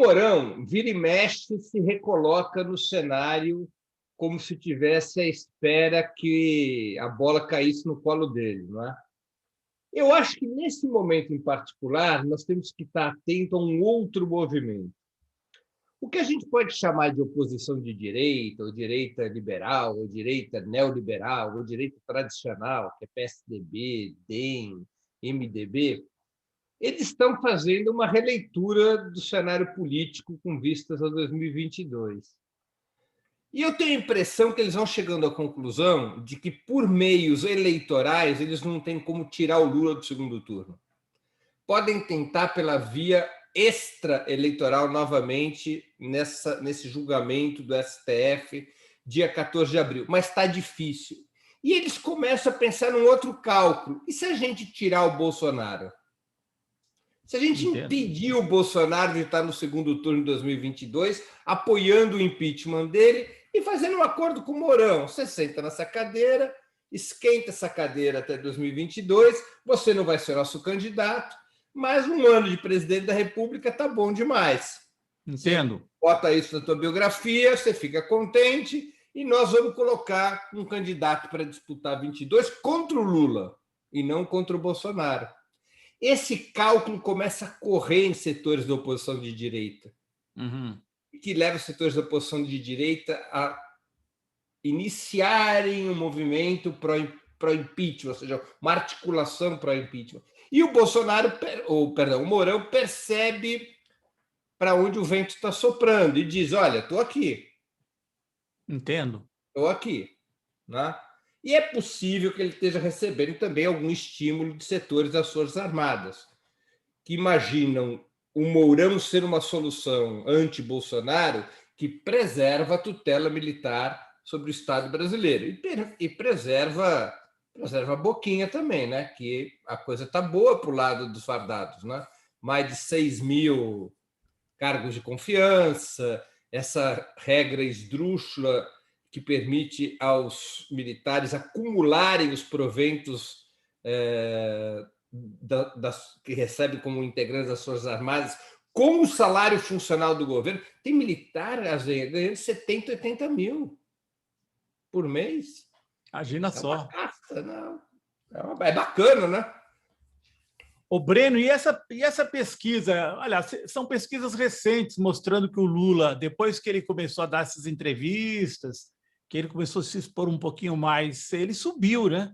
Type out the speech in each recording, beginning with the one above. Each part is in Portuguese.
Mourão, vira e mexe, se recoloca no cenário como se tivesse à espera que a bola caísse no colo dele, não é? Eu acho que, nesse momento em particular, nós temos que estar atento a um outro movimento. O que a gente pode chamar de oposição de direita, ou direita liberal, ou direita neoliberal, ou direita tradicional, que é PSDB, DEM, MDB, eles estão fazendo uma releitura do cenário político com vistas a 2022. E eu tenho a impressão que eles vão chegando à conclusão de que, por meios eleitorais, eles não têm como tirar o Lula do segundo turno. Podem tentar pela via extra-eleitoral novamente nesse julgamento do STF, dia 14 de abril, mas está difícil. E eles começam a pensar num outro cálculo. E se a gente tirar o Bolsonaro? Se a gente impedir o Bolsonaro de estar no segundo turno de 2022, apoiando o impeachment dele e fazendo um acordo com o Mourão. Você senta nessa cadeira, esquenta essa cadeira até 2022, você não vai ser nosso candidato, mas um ano de presidente da República está bom demais. Entendo. Você bota isso na tua biografia, você fica contente e nós vamos colocar um candidato para disputar 22 contra o Lula e não contra o Bolsonaro. Esse cálculo começa a correr em setores da oposição de direita, que leva os setores da oposição de direita a iniciarem um movimento pró-impeachment, ou seja, uma articulação pró-impeachment. E o o Mourão percebe para onde o vento está soprando e diz: olha, estou aqui. Entendo. Estou aqui. Né? E é possível que ele esteja recebendo também algum estímulo de setores das Forças Armadas, que imaginam o Mourão ser uma solução anti-Bolsonaro que preserva a tutela militar sobre o Estado brasileiro e preserva a boquinha também, né? Que a coisa está boa para o lado dos fardados. Né? Mais de 6 mil cargos de confiança, essa regra esdrúxula que permite aos militares acumularem os proventos que recebem como integrantes das Forças Armadas com o salário funcional do governo. Tem militar ganhando 70, 80 mil por mês. Imagina só. Casta, não. É bacana, né? Ô, Breno, e essa pesquisa? Olha, são pesquisas recentes mostrando que o Lula, depois que ele começou a dar essas entrevistas, que ele começou a se expor um pouquinho mais, ele subiu, né?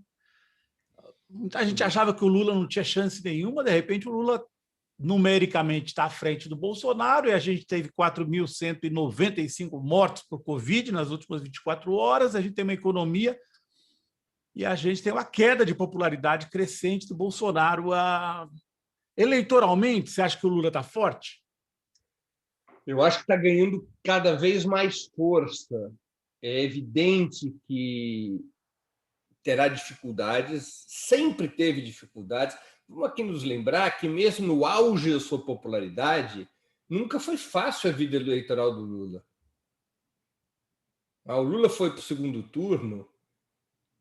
Muita gente achava que o Lula não tinha chance nenhuma, de repente o Lula numericamente está à frente do Bolsonaro, e a gente teve 4.195 mortos por Covid nas últimas 24 horas, a gente tem uma economia e a gente tem uma queda de popularidade crescente do Bolsonaro. Eleitoralmente, você acha que o Lula está forte? Eu acho que está ganhando cada vez mais força. É evidente que terá dificuldades, sempre teve dificuldades. Vamos aqui nos lembrar que, mesmo no auge da sua popularidade, nunca foi fácil a vida eleitoral do Lula. O Lula foi para o segundo turno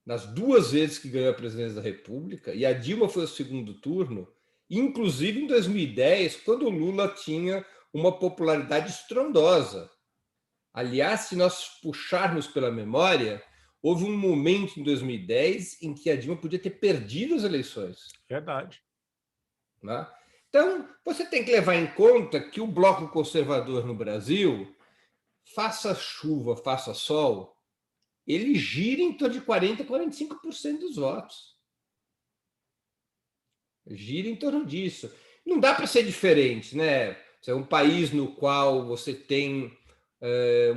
nas 2 vezes que ganhou a presidência da República, e a Dilma foi ao segundo turno, inclusive em 2010, quando o Lula tinha uma popularidade estrondosa. Aliás, se nós puxarmos pela memória, houve um momento em 2010 em que a Dilma podia ter perdido as eleições. Verdade. Né? Então, você tem que levar em conta que o bloco conservador no Brasil, faça chuva, faça sol, ele gira em torno de 40% a 45% dos votos. Gira em torno disso. Não dá para ser diferente, né? É um país no qual você tem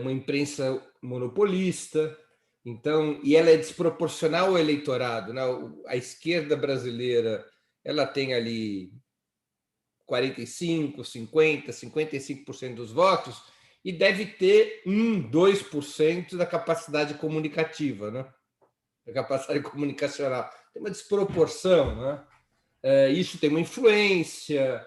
uma imprensa monopolista, então, e ela é desproporcional ao eleitorado. Né? A esquerda brasileira, ela tem ali 45%, 50%, 55% dos votos e deve ter 1%, 2% da capacidade comunicativa, né? Da capacidade comunicacional. Tem uma desproporção, né? Isso tem uma influência,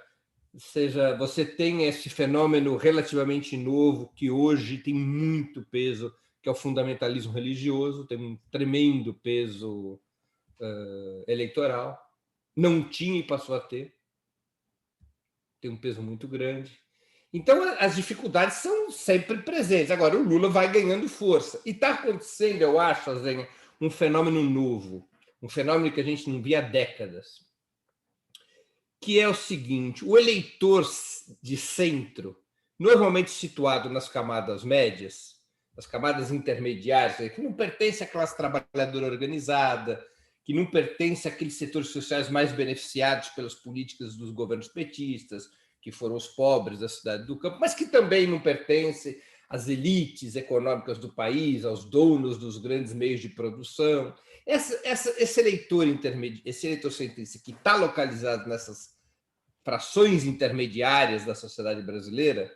ou seja, você tem esse fenômeno relativamente novo que hoje tem muito peso, que é o fundamentalismo religioso, tem um tremendo peso eleitoral, não tinha e passou a ter, tem um peso muito grande. Então, as dificuldades são sempre presentes. Agora, o Lula vai ganhando força. E está acontecendo, eu acho, Azenha, um fenômeno novo, um fenômeno que a gente não via há décadas, que é o seguinte: o eleitor de centro, normalmente situado nas camadas médias, nas camadas intermediárias, que não pertence à classe trabalhadora organizada, que não pertence àqueles setores sociais mais beneficiados pelas políticas dos governos petistas, que foram os pobres da cidade do campo, mas que também não pertence às elites econômicas do país, aos donos dos grandes meios de produção. Esse eleitor intermediário, esse eleitor centrista que está localizado nessas frações intermediárias da sociedade brasileira,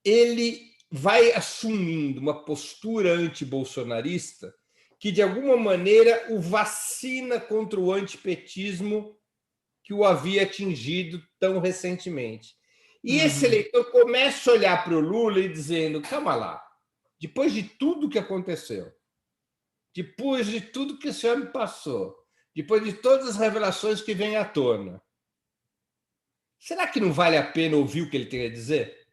ele vai assumindo uma postura antibolsonarista que, de alguma maneira, o vacina contra o antipetismo que o havia atingido tão recentemente. E esse eleitor começa a olhar para o Lula e dizendo: calma lá, depois de tudo que aconteceu, depois de tudo que esse homem passou, depois de todas as revelações que vêm à tona, será que não vale a pena ouvir o que ele tem a dizer?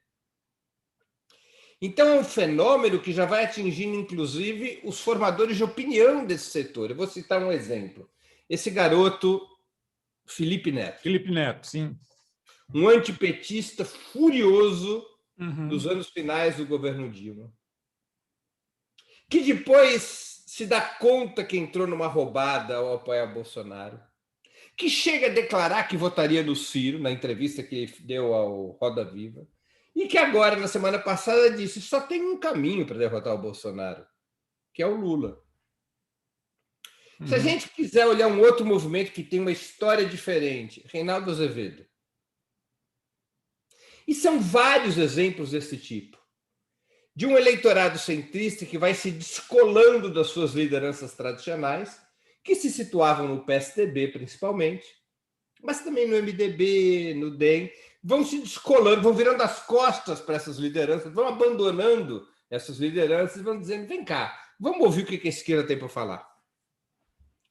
Então, é um fenômeno que já vai atingindo, inclusive, os formadores de opinião desse setor. Eu vou citar um exemplo. Esse garoto, Felipe Neto. Felipe Neto, sim. Um antipetista furioso dos anos finais do governo Dilma, que depois se dá conta que entrou numa roubada ao apoiar Bolsonaro, que chega a declarar que votaria no Ciro, na entrevista que ele deu ao Roda Viva, e que agora, na semana passada, disse: só tem um caminho para derrotar o Bolsonaro, que é o Lula. Se a gente quiser olhar um outro movimento que tem uma história diferente, Reinaldo Azevedo. E são vários exemplos desse tipo. De um eleitorado centrista que vai se descolando das suas lideranças tradicionais, que se situavam no PSDB, principalmente, mas também no MDB, no DEM, vão se descolando, vão virando as costas para essas lideranças, vão abandonando essas lideranças e vão dizendo: vem cá, vamos ouvir o que a esquerda tem para falar.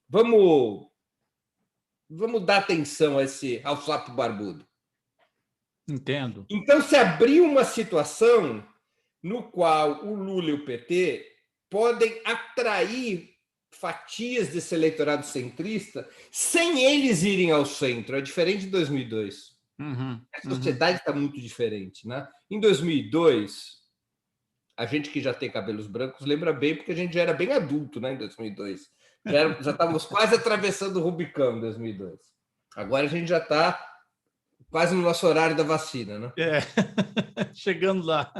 Vamos dar atenção ao sapo barbudo. Entendo. Então, se abriu uma situação no qual o Lula e o PT podem atrair fatias desse eleitorado centrista sem eles irem ao centro. É diferente de 2002. A sociedade está muito diferente, né? Em 2002, a gente que já tem cabelos brancos lembra bem, porque a gente já era bem adulto, né? Em 2002. Já estávamos quase atravessando o Rubicão em 2002. Agora a gente já está quase no nosso horário da vacina, né? É, chegando lá.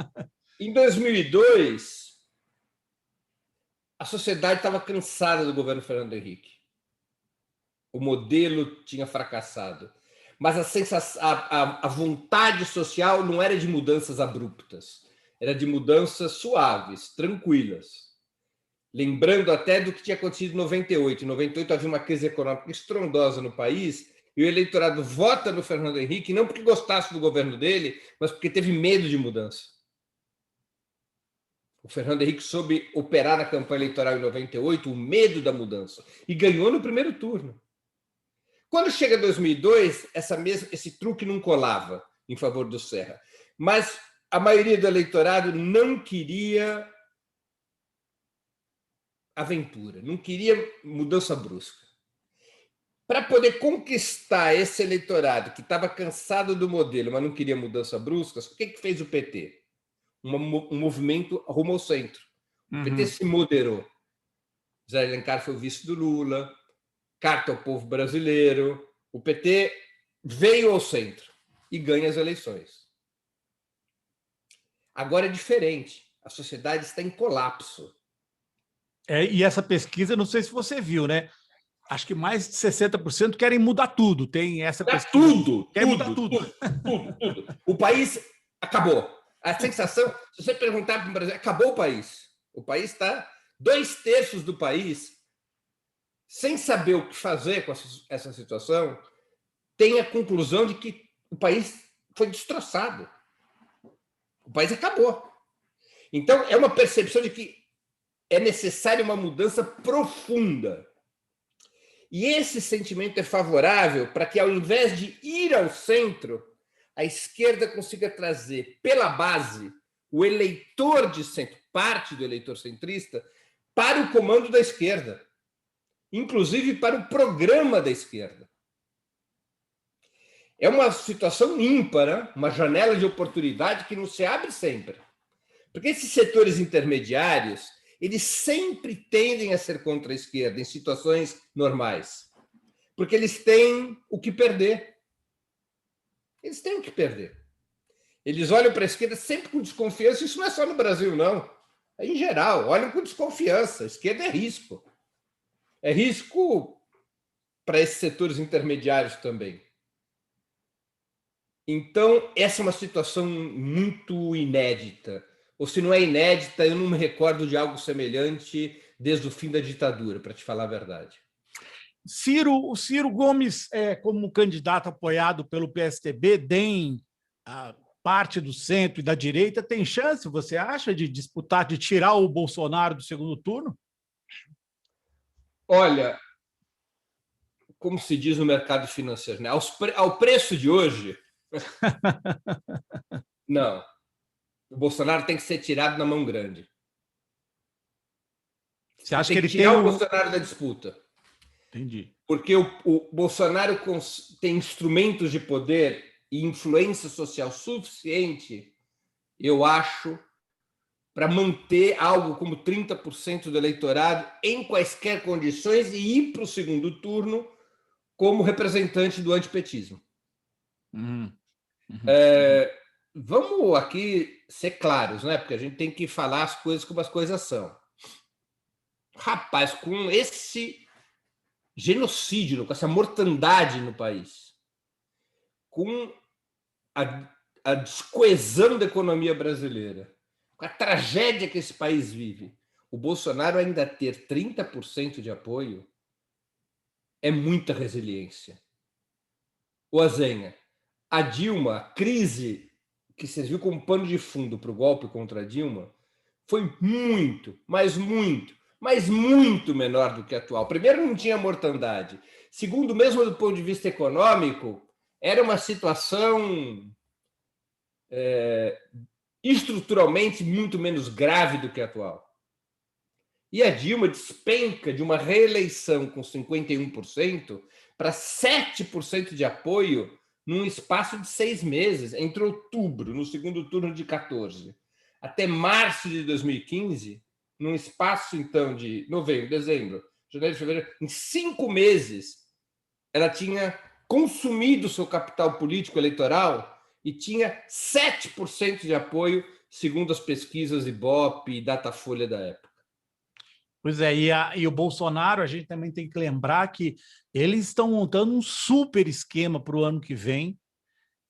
Em 2002, a sociedade estava cansada do governo Fernando Henrique. O modelo tinha fracassado. Mas a vontade social não era de mudanças abruptas, era de mudanças suaves, tranquilas. Lembrando até do que tinha acontecido em 98. Em 98 havia uma crise econômica estrondosa no país e o eleitorado vota no Fernando Henrique não porque gostasse do governo dele, mas porque teve medo de mudança. O Fernando Henrique soube operar na campanha eleitoral em 98 o medo da mudança e ganhou no primeiro turno. Quando chega 2002, esse truque não colava em favor do Serra. Mas a maioria do eleitorado não queria aventura, não queria mudança brusca. Para poder conquistar esse eleitorado que estava cansado do modelo, mas não queria mudança brusca, o que fez o PT? Um movimento rumo ao centro. O PT se moderou. Zé Alencar foi o vice do Lula, carta ao povo brasileiro. O PT veio ao centro e ganha as eleições. Agora é diferente. A sociedade está em colapso. E essa pesquisa, não sei se você viu, né? Acho que mais de 60% querem mudar tudo. Tem essa pesquisa. Tudo. Quer mudar tudo. Tudo. O país acabou. A sensação, se você perguntar para o Brasil, acabou o país. O país está 2/3 do país sem saber o que fazer com essa situação, tem a conclusão de que o país foi destroçado. O país acabou. Então, é uma percepção de que é necessária uma mudança profunda. E esse sentimento é favorável para que, ao invés de ir ao centro, a esquerda consiga trazer pela base o eleitor de centro, parte do eleitor centrista, para o comando da esquerda, inclusive para o programa da esquerda. É uma situação ímpar, uma janela de oportunidade que não se abre sempre. Porque esses setores intermediários, eles sempre tendem a ser contra a esquerda em situações normais. Porque eles têm o que perder. Eles têm o que perder. Eles olham para a esquerda sempre com desconfiança. Isso não é só no Brasil, não. É em geral, olham com desconfiança. A esquerda é risco. É risco para esses setores intermediários também. Então, essa é uma situação muito inédita. Ou se não é inédita, eu não me recordo de algo semelhante desde o fim da ditadura, para te falar a verdade. O Ciro Gomes, como candidato apoiado pelo PSTB, DEM, a parte do centro e da direita, tem chance, você acha, de disputar, de tirar o Bolsonaro do segundo turno? Olha, como se diz no mercado financeiro, né? Ao preço de hoje, não. O Bolsonaro tem que ser tirado na mão grande. Você acha Tem que que ele tem tirar o o... Bolsonaro da disputa. Entendi. Porque o Bolsonaro tem instrumentos de poder e influência social suficiente, eu acho, para manter algo como 30% do eleitorado em quaisquer condições e ir para o segundo turno como representante do antipetismo. Uhum. Vamos aqui ser claros, né? Porque a gente tem que falar as coisas como as coisas são. Rapaz, com esse genocídio, com essa mortandade no país, com a descoesão da economia brasileira, com a tragédia que esse país vive, o Bolsonaro ainda ter 30% de apoio é muita resiliência. O Azenha, a Dilma, a crise que serviu como pano de fundo para o golpe contra a Dilma, foi muito, mas muito menor do que a atual. Primeiro, não tinha mortandade. Segundo, mesmo do ponto de vista econômico, era uma situação estruturalmente muito menos grave do que a atual. E a Dilma despenca de uma reeleição com 51% para 7% de apoio num espaço de 6 meses, entre outubro, no segundo turno de 14, até março de 2015, num espaço, então, de novembro, dezembro, janeiro, fevereiro, em 5 meses, ela tinha consumido seu capital político eleitoral e tinha 7% de apoio, segundo as pesquisas Ibope e Datafolha da época. Pois é, e o Bolsonaro, a gente também tem que lembrar que eles estão montando um super esquema para o ano que vem.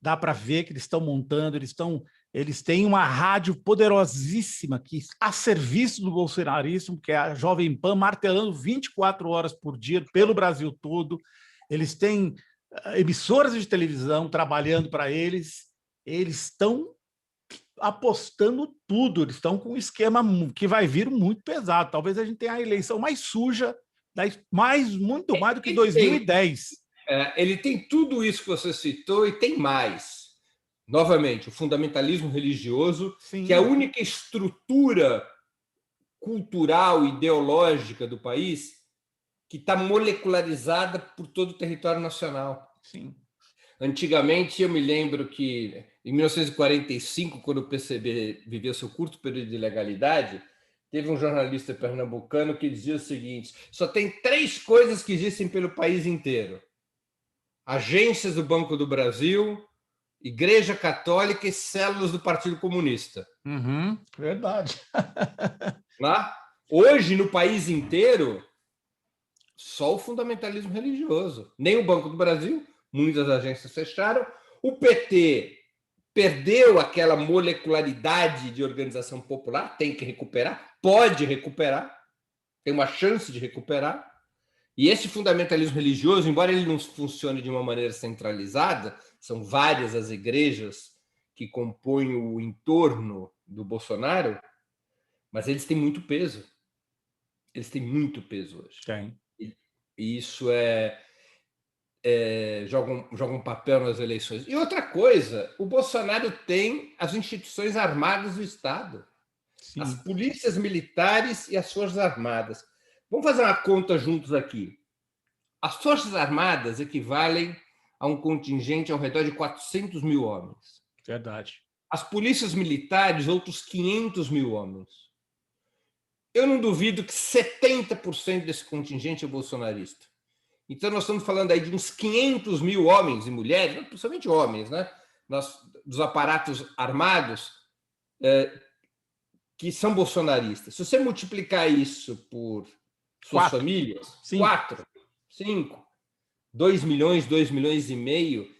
Dá para ver que eles estão montando, eles têm uma rádio poderosíssima que a serviço do bolsonarismo, que é a Jovem Pan, martelando 24 horas por dia pelo Brasil todo. Eles têm emissoras de televisão trabalhando para eles. Eles estão apostando tudo, eles estão com um esquema que vai vir muito pesado. Talvez a gente tenha a eleição mais suja, muito mais do que 2010. Ele tem tudo isso que você citou e tem mais. Novamente, o fundamentalismo religioso, Sim. que é a única estrutura cultural, ideológica do país que está molecularizada por todo o território nacional. Sim. Antigamente, eu me lembro que, em 1945, quando o PCB vivia seu curto período de legalidade, teve um jornalista pernambucano que dizia o seguinte: só tem 3 coisas que existem pelo país inteiro: agências do Banco do Brasil, Igreja Católica e células do Partido Comunista. Uhum, verdade. Lá, hoje, no país inteiro, só o fundamentalismo religioso. Nem o Banco do Brasil, muitas agências fecharam. O PT perdeu aquela molecularidade de organização popular, tem que recuperar, pode recuperar, tem uma chance de recuperar. E esse fundamentalismo religioso, embora ele não funcione de uma maneira centralizada, são várias as igrejas que compõem o entorno do Bolsonaro, mas eles têm muito peso. Eles têm muito peso hoje. Tem. E isso é jogam papel nas eleições. E outra coisa, o Bolsonaro tem as instituições armadas do Estado, Sim. As polícias militares e as Forças Armadas. Vamos fazer uma conta juntos aqui. As Forças Armadas equivalem a um contingente ao redor de 400 mil homens. Verdade. As polícias militares, outros 500 mil homens. Eu não duvido que 70% desse contingente é bolsonarista. Então, nós estamos falando aí de uns 500 mil homens e mulheres, principalmente homens, né? Dos aparatos armados, que são bolsonaristas. Se você multiplicar isso por suas famílias, 4, 5, 2 milhões, 2 milhões e meio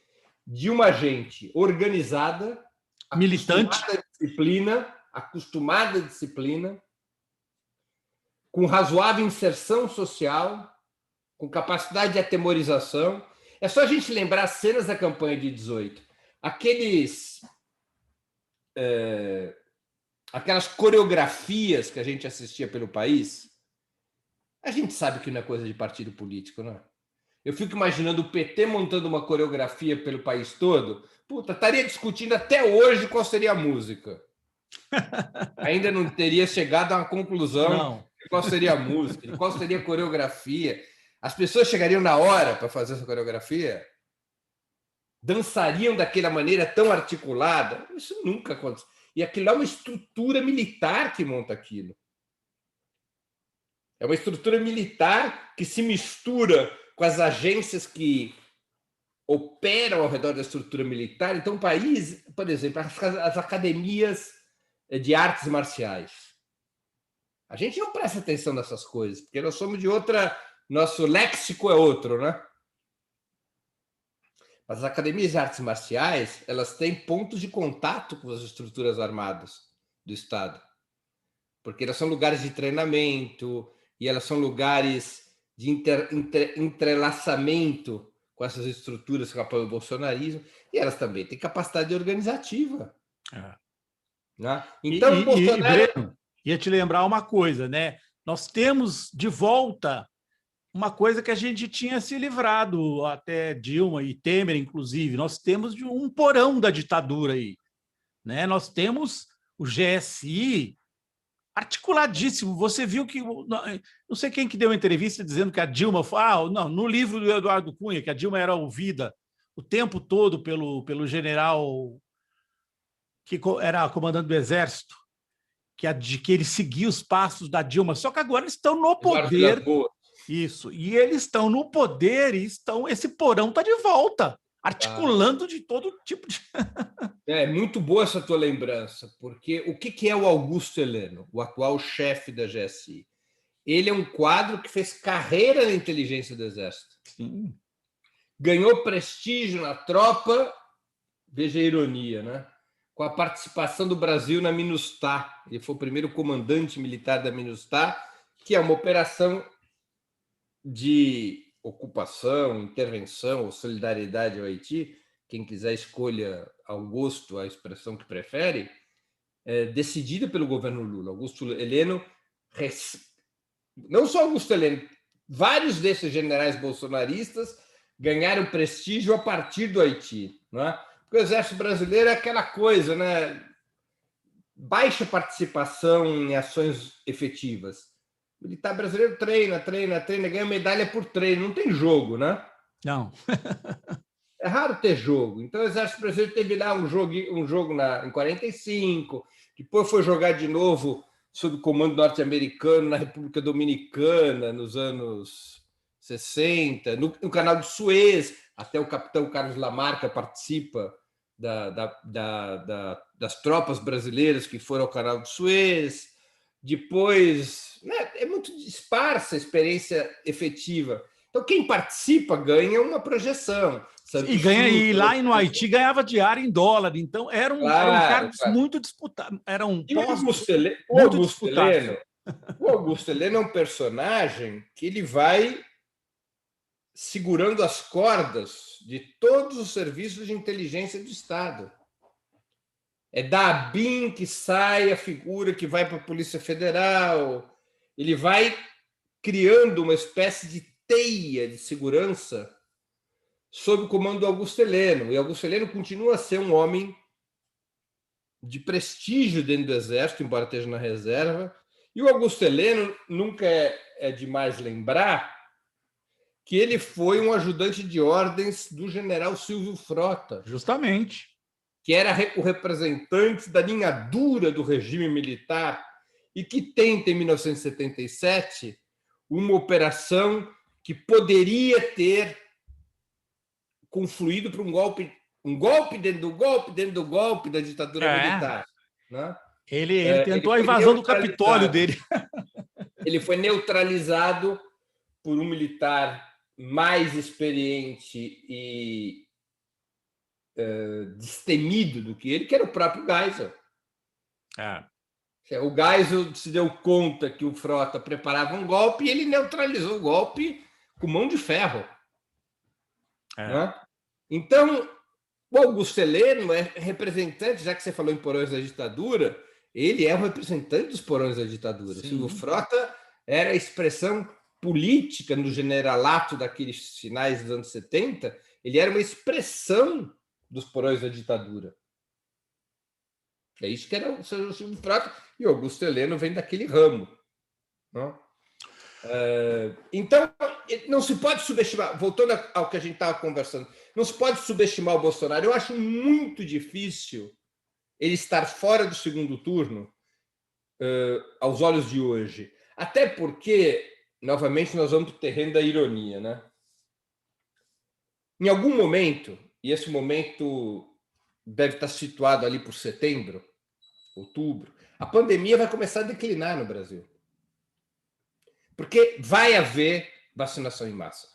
de uma gente organizada, militante, acostumada à disciplina, com razoável inserção social, com capacidade de atemorização. É só a gente lembrar as cenas da campanha de 18. Aquelas coreografias que a gente assistia pelo país, a gente sabe que não é coisa de partido político, não é? Eu fico imaginando o PT montando uma coreografia pelo país todo. Puta, estaria discutindo até hoje qual seria a música. Ainda não teria chegado a uma conclusão de qual seria a música, de qual seria a coreografia. As pessoas chegariam na hora para fazer essa coreografia? Dançariam daquela maneira tão articulada? Isso nunca aconteceu. E aquilo é uma estrutura militar que monta aquilo. É uma estrutura militar que se mistura com as agências que operam ao redor da estrutura militar. Então, o país, por exemplo, as academias de artes marciais. A gente não presta atenção nessas coisas, porque nós somos de outra... Nosso léxico é outro, né? Mas as academias de artes marciais, elas têm pontos de contato com as estruturas armadas do Estado. Porque elas são lugares de treinamento e elas são lugares de entrelaçamento com essas estruturas que apoiam o bolsonarismo, e elas também têm capacidade organizativa. Né? Então, o Bolsonaro... Breno, ia te lembrar uma coisa, né? Nós temos de volta uma coisa que a gente tinha se livrado, até Dilma e Temer, inclusive. Nós temos de um porão da ditadura aí, né? Nós temos o GSI articuladíssimo. Você viu que... Não sei quem que deu uma entrevista dizendo que a Dilma... não, no livro do Eduardo Cunha, que a Dilma era ouvida o tempo todo pelo general que era comandante do Exército, que ele seguia os passos da Dilma. Só que agora eles estão no poder... Isso. E eles estão no poder e esse porão está de volta, articulando de todo tipo de... É muito boa essa tua lembrança, porque o que é o Augusto Heleno, o atual chefe da GSI? Ele é um quadro que fez carreira na inteligência do Exército. Sim. Ganhou prestígio na tropa, veja a ironia, né? Com a participação do Brasil na MINUSTAH. Ele foi o primeiro comandante militar da MINUSTAH, que é uma operação de ocupação, intervenção ou solidariedade ao Haiti. Quem quiser escolha ao gosto a expressão que prefere, decidida pelo governo Lula. Augusto Heleno, não só Augusto Heleno, vários desses generais bolsonaristas ganharam prestígio a partir do Haiti, não é? Porque o Exército Brasileiro é aquela coisa, né? Baixa participação em ações efetivas. O militar brasileiro treina, ganha medalha por treino, não tem jogo, né? Não. É raro ter jogo. Então, o Exército Brasileiro teve lá um jogo em 45, depois foi jogar de novo sob o comando norte-americano na República Dominicana, nos anos 60, no Canal de Suez, até o capitão Carlos Lamarca participa das tropas brasileiras que foram ao Canal de Suez. Depois, né, é muito esparsa a experiência efetiva. Então, quem participa ganha uma projeção. E lá no Haiti ganhava diária em dólar, então eram cargos muito disputados. Eram postos muito disputados. O Augusto Heleno é um personagem que ele vai segurando as cordas de todos os serviços de inteligência do Estado. É da ABIN que sai a figura que vai para a Polícia Federal. Ele vai criando uma espécie de teia de segurança sob o comando do Augusto Heleno. E Augusto Heleno continua a ser um homem de prestígio dentro do Exército, embora esteja na reserva. E o Augusto Heleno, nunca é demais lembrar que ele foi um ajudante de ordens do general Silvio Frota. Justamente. Que era o representante da linha dura do regime militar e que tenta, em 1977, uma operação que poderia ter confluído para um golpe dentro do golpe da ditadura militar. Né? Ele tentou a invasão do Capitólio dele. Ele foi neutralizado por um militar mais experiente e destemido do que ele, que era o próprio Geisel. O Geisel se deu conta que o Frota preparava um golpe e ele neutralizou o golpe com mão de ferro. Né? Então, o Augusto Heleno é representante, já que você falou em porões da ditadura, ele é um representante dos porões da ditadura. Silvio Frota era a expressão política no generalato daqueles finais dos anos 70, ele era uma expressão dos porões da ditadura. É isso que era o Silvio Frota, e o Augusto Heleno vem daquele ramo. Não? Então, não se pode subestimar, voltando ao que a gente estava conversando, não se pode subestimar o Bolsonaro. Eu acho muito difícil ele estar fora do segundo turno aos olhos de hoje. Até porque, novamente, nós vamos para o terreno da ironia. Né? Em algum momento, e esse momento deve estar situado ali por setembro, outubro, a pandemia vai começar a declinar no Brasil. Porque vai haver vacinação em massa.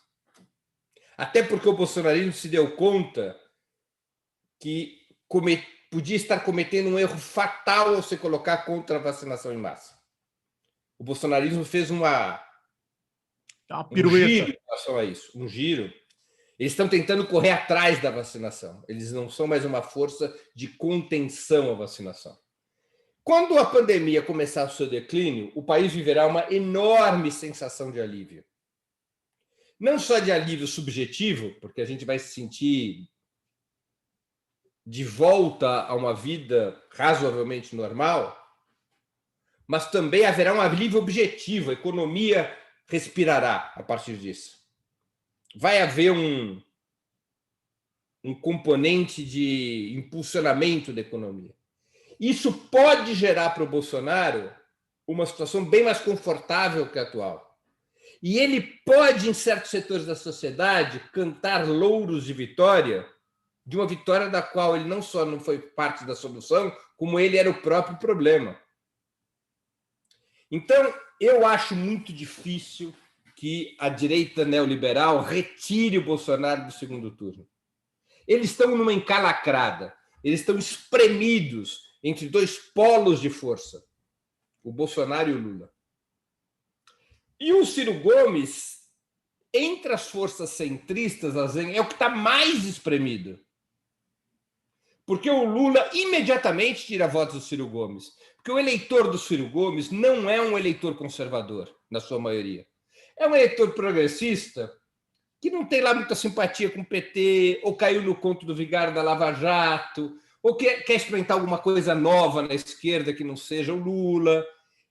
Até porque o bolsonarismo se deu conta que podia estar cometendo um erro fatal ao se colocar contra a vacinação em massa. O bolsonarismo fez um giro em relação a isso, um giro. Eles estão tentando correr atrás da vacinação. Eles não são mais uma força de contenção à vacinação. Quando a pandemia começar o seu declínio, o país viverá uma enorme sensação de alívio. Não só de alívio subjetivo, porque a gente vai se sentir de volta a uma vida razoavelmente normal, mas também haverá um alívio objetivo, a economia respirará a partir disso. Vai haver um componente de impulsionamento da economia. Isso pode gerar para o Bolsonaro uma situação bem mais confortável que a atual. E ele pode, em certos setores da sociedade, cantar louros de uma vitória da qual ele não só não foi parte da solução, como ele era o próprio problema. Então, eu acho muito difícil que a direita neoliberal retire o Bolsonaro do segundo turno. Eles estão numa encalacrada, eles estão espremidos entre dois polos de força, o Bolsonaro e o Lula. E o Ciro Gomes, entre as forças centristas, é o que está mais espremido. Porque o Lula imediatamente tira votos do Ciro Gomes. Porque o eleitor do Ciro Gomes não é um eleitor conservador, na sua maioria. É um eleitor progressista que não tem lá muita simpatia com o PT, ou caiu no conto do vigário da Lava Jato, ou quer experimentar alguma coisa nova na esquerda que não seja o Lula.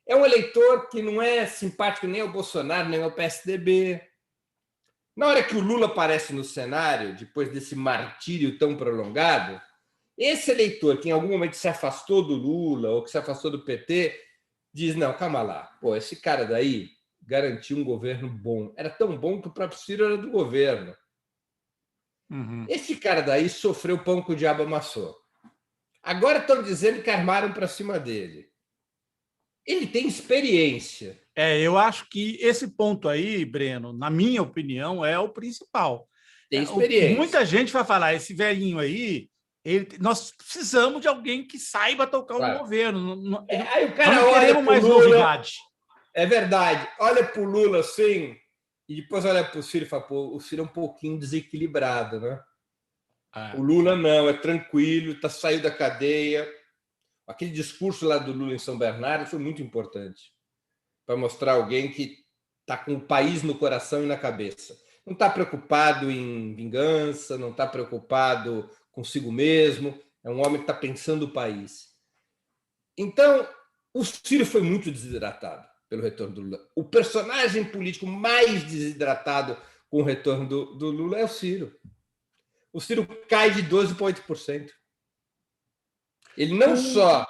É um eleitor que não é simpático nem ao Bolsonaro, nem ao PSDB. Na hora que o Lula aparece no cenário, depois desse martírio tão prolongado, esse eleitor que em algum momento se afastou do Lula ou que se afastou do PT, diz, não, calma lá, pô, esse cara daí garantiu um governo bom. Era tão bom que o próprio Ciro era do governo. Esse cara daí sofreu pão que o diabo amassou. Agora estão dizendo que armaram para cima dele. Ele tem experiência. Eu acho que esse ponto aí, Breno, na minha opinião, é o principal. Tem experiência. Muita gente vai falar, esse velhinho aí, nós precisamos de alguém que saiba tocar um governo. Aí o cara não queremos mais novidade. É verdade. Olha para o Lula assim, e depois olha para o Ciro e fala, pô, o Ciro é um pouquinho desequilibrado, né? O Lula não, é tranquilo, saiu da cadeia. Aquele discurso lá do Lula em São Bernardo foi muito importante para mostrar alguém que está com o país no coração e na cabeça. não está preocupado em vingança, não está preocupado consigo mesmo, é um homem que está pensando o país. Então, o Ciro foi muito desidratado pelo retorno do Lula. O personagem político mais desidratado com o retorno do Lula é o Ciro. O Ciro cai de 12 para 8%. Ele não só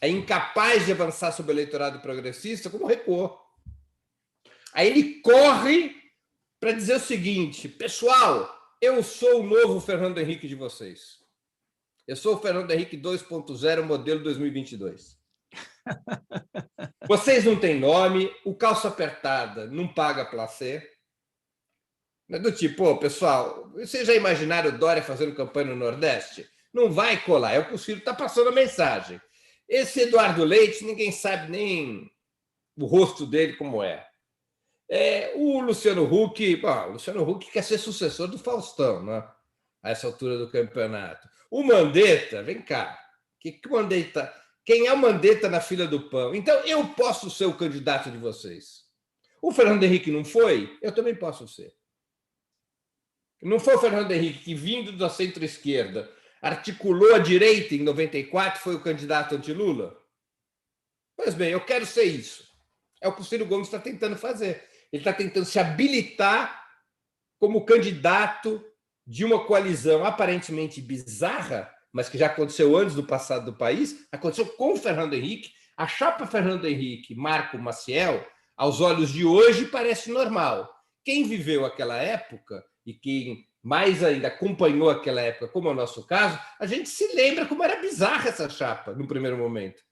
é incapaz de avançar sobre o eleitorado progressista, como recuou. Aí ele corre para dizer o seguinte: pessoal, eu sou o novo Fernando Henrique de vocês. Eu sou o Fernando Henrique 2.0, modelo 2022. Vocês não têm nome, o calça apertada não paga placê. Do tipo, pessoal, vocês já imaginaram o Dória fazendo campanha no Nordeste? Não vai colar, é o que o Ciro está passando a mensagem. Esse Eduardo Leite, ninguém sabe nem o rosto dele como é. O Luciano Huck, o Luciano Huck quer ser sucessor do Faustão, né? A essa altura do campeonato. O Mandetta, vem cá, Mandetta, quem é o Mandetta na fila do pão? Então, eu posso ser o candidato de vocês. O Fernando Henrique não foi? Eu também posso ser. Não foi o Fernando Henrique que, vindo da centro-esquerda, articulou a direita em 94, foi o candidato anti-Lula? Pois bem, eu quero ser isso. É o que o Ciro Gomes está tentando fazer. Ele está tentando se habilitar como candidato de uma coalizão aparentemente bizarra, mas que já aconteceu antes do passado do país, aconteceu com o Fernando Henrique. A chapa Fernando Henrique, Marco Maciel, aos olhos de hoje, parece normal. Quem viveu aquela época e quem mais ainda acompanhou aquela época, como é o nosso caso, a gente se lembra como era bizarra essa chapa no primeiro momento.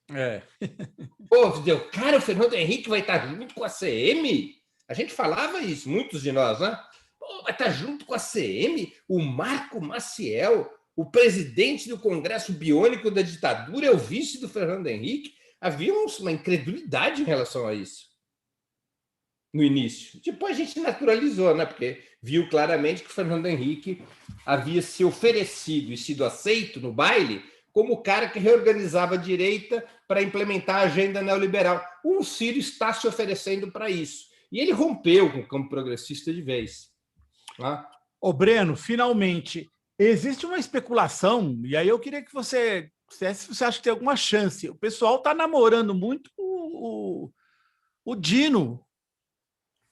Pô, cara, o Fernando Henrique vai estar junto com a CM? A gente falava isso, muitos de nós, né? Pô, vai estar junto com a CM? O Marco Maciel, o presidente do Congresso Biônico da ditadura, é o vice do Fernando Henrique? Havia uma incredulidade em relação a isso no início. Depois a gente naturalizou, né? Porque viu claramente que o Fernando Henrique havia se oferecido e sido aceito no baile como o cara que reorganizava a direita para implementar a agenda neoliberal. O Ciro está se oferecendo para isso. E ele rompeu com o campo progressista de vez. Ô, Breno, finalmente, existe uma especulação, e aí eu queria que você dissesse se você acha que tem alguma chance. O pessoal está namorando muito o Dino,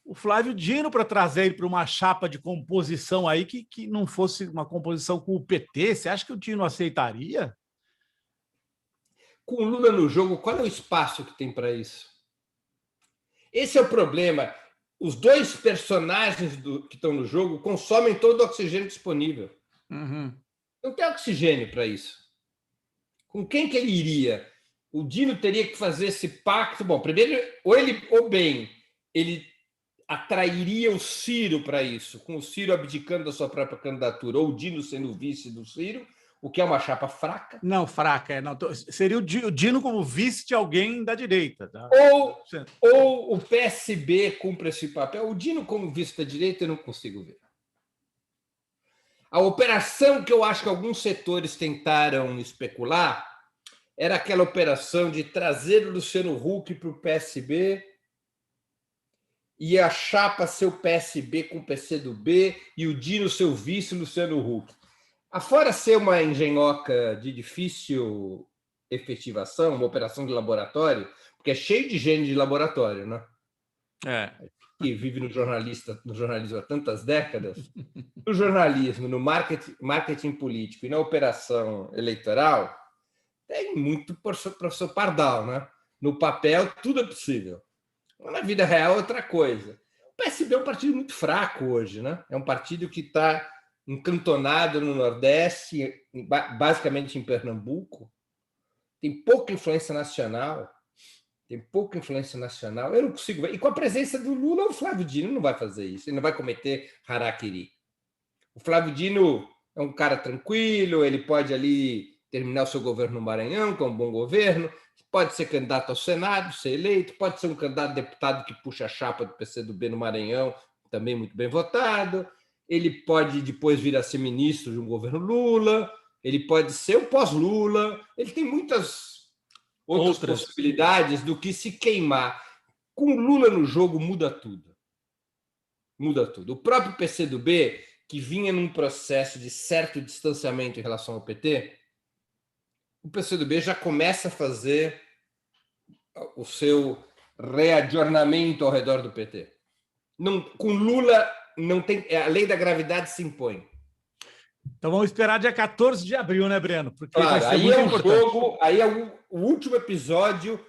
o Flávio Dino, para trazer ele para uma chapa de composição aí que não fosse uma composição com o PT. Você acha que o Dino aceitaria? Com o Lula no jogo, qual é o espaço que tem para isso? Esse é o problema. Os dois personagens que estão no jogo consomem todo o oxigênio disponível. Uhum. Não tem oxigênio para isso. Com quem que ele iria? O Dino teria que fazer esse pacto. Bom, primeiro, ou bem, ele atrairia o Ciro para isso, com o Ciro abdicando da sua própria candidatura, ou o Dino sendo vice do Ciro, o que é uma chapa fraca. Não, fraca. Não. Seria o Dino como vice de alguém da direita. Tá? Ou o PSB cumpre esse papel. O Dino como vice da direita eu não consigo ver. A operação que eu acho que alguns setores tentaram especular era aquela operação de trazer o Luciano Huck para o PSB e a chapa ser o PSB com o PCdoB e o Dino seu vice, Luciano Huck. Afora ser uma engenhoca de difícil efetivação, uma operação de laboratório, porque é cheio de gênio de laboratório, né? Que vive no jornalismo há tantas décadas. No jornalismo, no marketing político e na operação eleitoral, tem muito professor Pardal, né? No papel, tudo é possível. Na vida real, é outra coisa. O PSB é um partido muito fraco hoje, né? É um partido que está encantonado no Nordeste, basicamente em Pernambuco. Tem pouca influência nacional. Eu não consigo ver. E com a presença do Lula, o Flávio Dino não vai fazer isso. Ele não vai cometer harakiri. O Flávio Dino é um cara tranquilo, ele pode ali terminar o seu governo no Maranhão, que é um bom governo, pode ser candidato ao Senado, ser eleito, pode ser um candidato a deputado que puxa a chapa do PCdoB no Maranhão, também muito bem votado. Ele pode depois vir a ser ministro de um governo Lula, ele pode ser o pós-Lula, ele tem muitas outras possibilidades do que se queimar. Com Lula no jogo, muda tudo. muda tudo. O próprio PCdoB, que vinha num processo de certo distanciamento em relação ao PT, o PCdoB já começa a fazer o seu readjornamento ao redor do PT. Não, com Lula, não tem, a lei da gravidade se impõe. Então vamos esperar dia 14 de abril, né, Breno? Porque claro, vai ser aí muito é o importante. jogo, aí é o último episódio,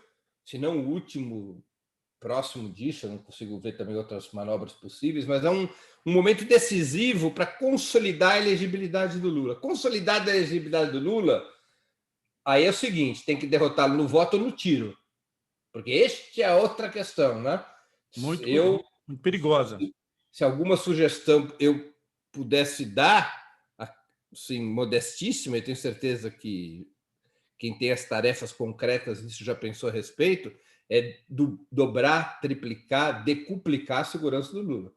se não o último, próximo disso, eu não consigo ver também outras manobras possíveis, mas é um momento decisivo para consolidar a elegibilidade do Lula. Consolidar a elegibilidade do Lula, aí é o seguinte, tem que derrotá-lo no voto ou no tiro. Porque esta é a outra questão, né? Muito perigosa. Se alguma sugestão eu pudesse dar, assim, modestíssima, eu tenho certeza que quem tem as tarefas concretas isso já pensou a respeito, é dobrar, triplicar, decuplicar a segurança do Lula.